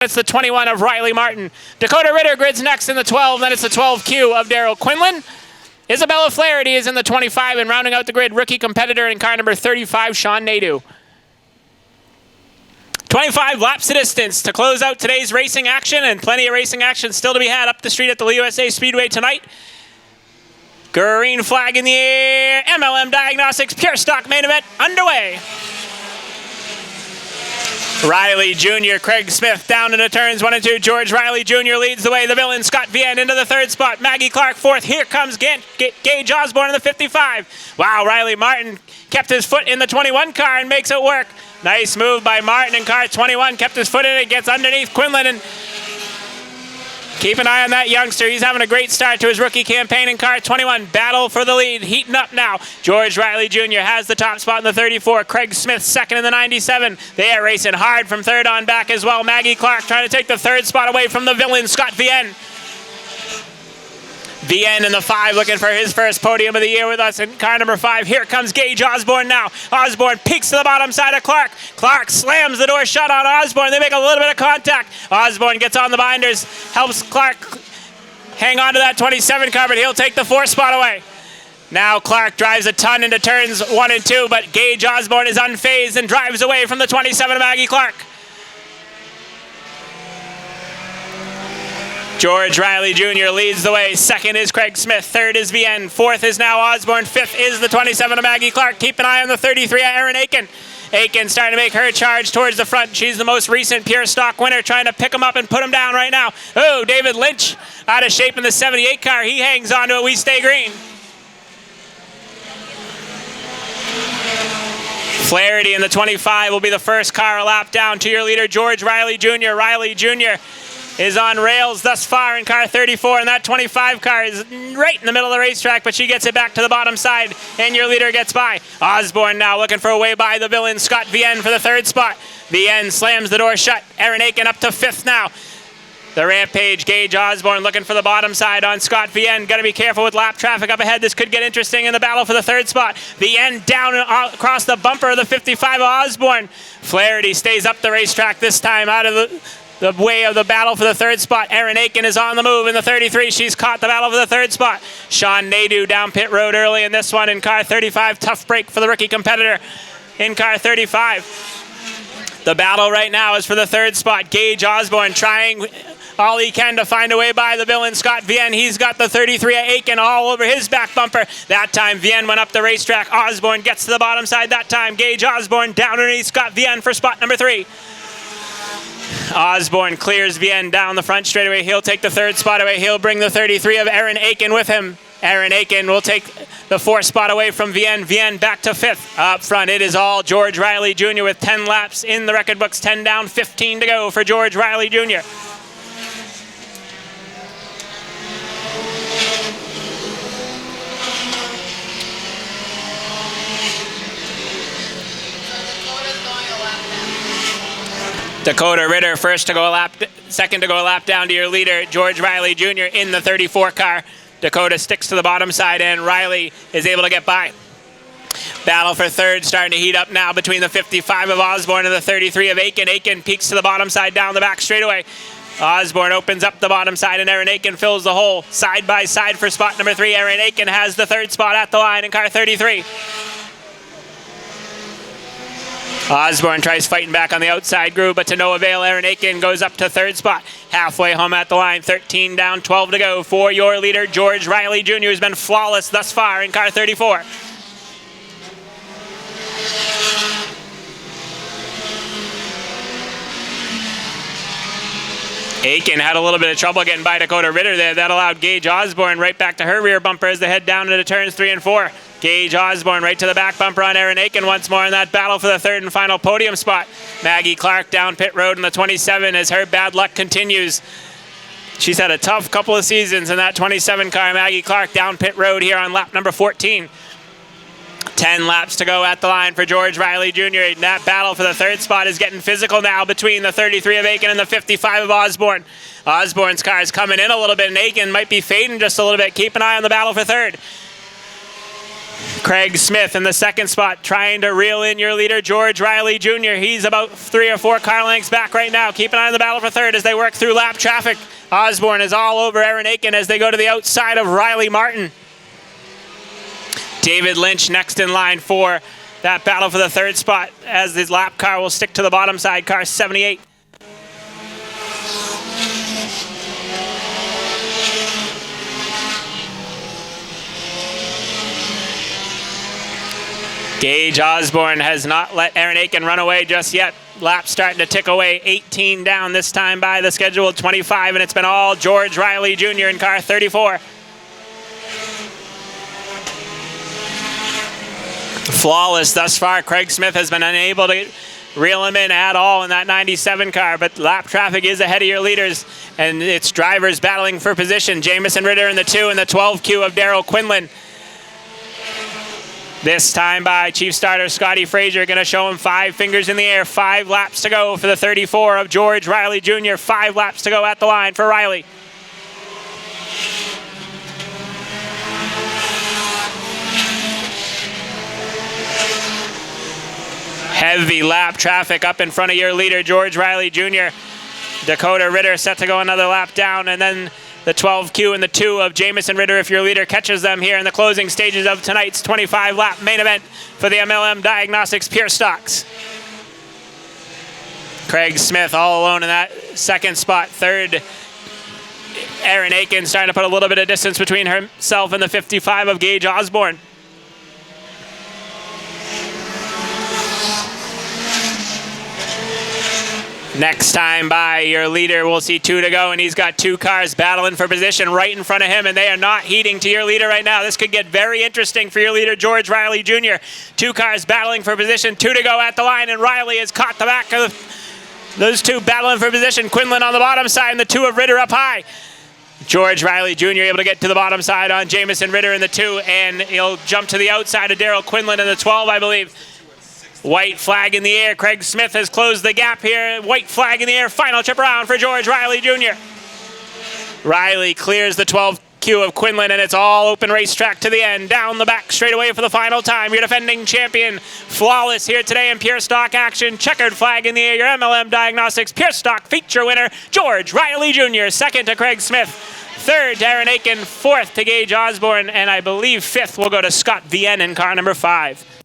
It's the 21 of Riley Martin. Dakota Ritter grids next in the 12. Then it's the 12Q of Daryl Quinlan. Isabella Flaherty is in the 25, and rounding out the grid, rookie competitor in car number 35, Sean Nadeau. 25 laps to distance to close out today's racing action, and plenty of racing action still to be had up the street at the USA Speedway tonight. Green flag in the air. MLM Diagnostics Pure Stock main event underway. Riley Jr., Craig Smith down into turns 1 and 2. George Riley Jr. leads the way. The villain, Scott Vienne, into the third spot. Maggie Clark fourth. Here comes Gage Osborne in the 55. Wow, Riley Martin kept his foot in the 21 car and makes it work. Nice move by Martin in car 21. Kept his foot in it, gets underneath Quinlan, and keep an eye on that youngster. He's having a great start to his rookie campaign in car 21. Battle for the lead, heating up now. George Riley Jr. has the top spot in the 34. Craig Smith second in the 97. They are racing hard from third on back as well. Maggie Clark trying to take the third spot away from the villain, Scott Vienne. Vienne in the 5 looking for his first podium of the year with us in car number 5. Here comes Gage Osborne now. Osborne peeks to the bottom side of Clark. Clark slams the door shut on Osborne. They make a little bit of contact. Osborne gets on the binders, helps Clark hang on to that 27 car, but he'll take the 4th spot away. Now Clark drives a ton into turns 1 and 2, but Gage Osborne is unfazed and drives away from the 27 of Maggie Clark. George Riley Jr. leads the way. Second is Craig Smith. Third is Vienne. Fourth is now Osborne. Fifth is the 27 of Maggie Clark. Keep an eye on the 33 of Erin Aiken. Aiken starting to make her charge towards the front. She's the most recent pure stock winner, trying to pick him up and put him down right now. Oh, David Lynch out of shape in the 78 car. He hangs on to it. We stay green. Flaherty in the 25 will be the first car a lap down to your leader, George Riley Jr. Riley Jr. is on rails thus far in car 34, and that 25 car is right in the middle of the racetrack, but she gets it back to the bottom side, and your leader gets by. Osborne now looking for a way by the villain, Scott Vienne, for the 3rd spot. Vienne slams the door shut. Erin Aiken up to 5th now. The Rampage, Gage Osborne looking for the bottom side on Scott Vienne. Got to be careful with lap traffic up ahead. This could get interesting in the battle for the 3rd spot. Vienne down across the bumper of the 55 of Osborne. Flaherty stays up the racetrack this time out of the way of the battle for the 3rd spot. Erin Aiken is on the move in the 33. She's caught the battle for the 3rd spot. Sean Nadeau down pit road early in this one in car 35. Tough break for the rookie competitor in car 35. The battle right now is for the 3rd spot. Gage Osborne trying all he can to find a way by the villain, Scott Vienne. He's got the 33 of Aiken all over his back bumper. That time Vienne went up the racetrack. Osborne gets to the bottom side that time. Gage Osborne down underneath Scott Vienne for spot number 3. Osborne clears Vienne down the front straightaway. He'll take the 3rd spot away. He'll bring the 33 of Erin Aiken with him. Erin Aiken will take the 4th spot away from Vienne. Vienne back to 5th. Up front, it is all George Riley Jr. with 10 laps in the record books. 10 down, 15 to go for George Riley Jr. Dakota Ritter second to go a lap down to your leader, George Riley Jr. in the 34 car. Dakota sticks to the bottom side, and Riley is able to get by. Battle for 3rd starting to heat up now between the 55 of Osborne and the 33 of Aiken. Aiken peeks to the bottom side down the back straightaway. Osborne opens up the bottom side, and Erin Aiken fills the hole side by side for spot number 3. Erin Aiken has the 3rd spot at the line in car 33. Osborne tries fighting back on the outside groove, but to no avail. Erin Aiken goes up to 3rd spot. Halfway home at the line, 13 down, 12 to go for your leader, George Riley Jr., who's been flawless thus far in car 34. Aiken had a little bit of trouble getting by Dakota Ritter there. That allowed Gage Osborne right back to her rear bumper as they head down into turns 3 and 4. Gage Osborne right to the back bumper on Erin Aiken once more in that battle for the 3rd and final podium spot. Maggie Clark down pit road in the 27 as her bad luck continues. She's had a tough couple of seasons in that 27 car. Maggie Clark down pit road here on lap number 14. 10 laps to go at the line for George Riley Jr. And that battle for the 3rd spot is getting physical now between the 33 of Aiken and the 55 of Osborne. Osborne's car is coming in a little bit, and Aiken might be fading just a little bit. Keep an eye on the battle for 3rd. Craig Smith in the second spot, trying to reel in your leader, George Riley Jr. He's about 3 or 4 car lengths back right now. Keep an eye on the battle for third as they work through lap traffic. Osborne is all over Aaron Aiken as they go to the outside of Riley Martin. David Lynch next in line for that battle for the third spot as his lap car will stick to the bottom side, car 78. Gage Osborne has not let Aaron Aiken run away just yet. Lap starting to tick away, 18 down this time by the scheduled 25, and it's been all George Riley Jr. in car 34. Flawless thus far. Craig Smith has been unable to reel him in at all in that 97 car, but lap traffic is ahead of your leaders, and it's drivers battling for position. Jamison Ritter in the 2 and the 12Q of Daryl Quinlan. This time by Chief Starter Scotty Frazier, going to show him 5 fingers in the air. 5 laps to go for the 34 of George Riley Jr. 5 laps to go at the line for Riley. Heavy lap traffic up in front of your leader, George Riley Jr. Dakota Ritter set to go another lap down, and then the 12Q and the 2 of Jamison Ritter if your leader catches them here in the closing stages of tonight's 25-lap main event for the MLM Diagnostics Pure Stocks. Craig Smith all alone in that second spot. Third, Aaron Aiken starting to put a little bit of distance between himself and the 55 of Gage Osborne. Next time by your leader, we'll see 2 to go, and he's got 2 cars battling for position right in front of him, and they are not heeding to your leader right now. This could get very interesting for your leader, George Riley Jr. 2 cars battling for position, 2 to go at the line, and Riley has caught the back of those 2 battling for position. Quinlan on the bottom side, and the 2 of Ritter up high. George Riley Jr. able to get to the bottom side on Jamison Ritter in the 2, and he'll jump to the outside of Daryl Quinlan in the 12, I believe. White flag in the air. Craig Smith has closed the gap here. White flag in the air. Final trip around for George Riley Jr. Riley clears the 12Q of Quinlan, and it's all open racetrack to the end. Down the back straightaway for the final time. Your defending champion, Flawless, here today in Pure Stock action. Checkered flag in the air. Your MLM Diagnostics Pure Stock feature winner, George Riley Jr. Second to Craig Smith. Third, Aaron Aiken. Fourth to Gage Osborne. And I believe fifth will go to Scott Vienne in car number 5.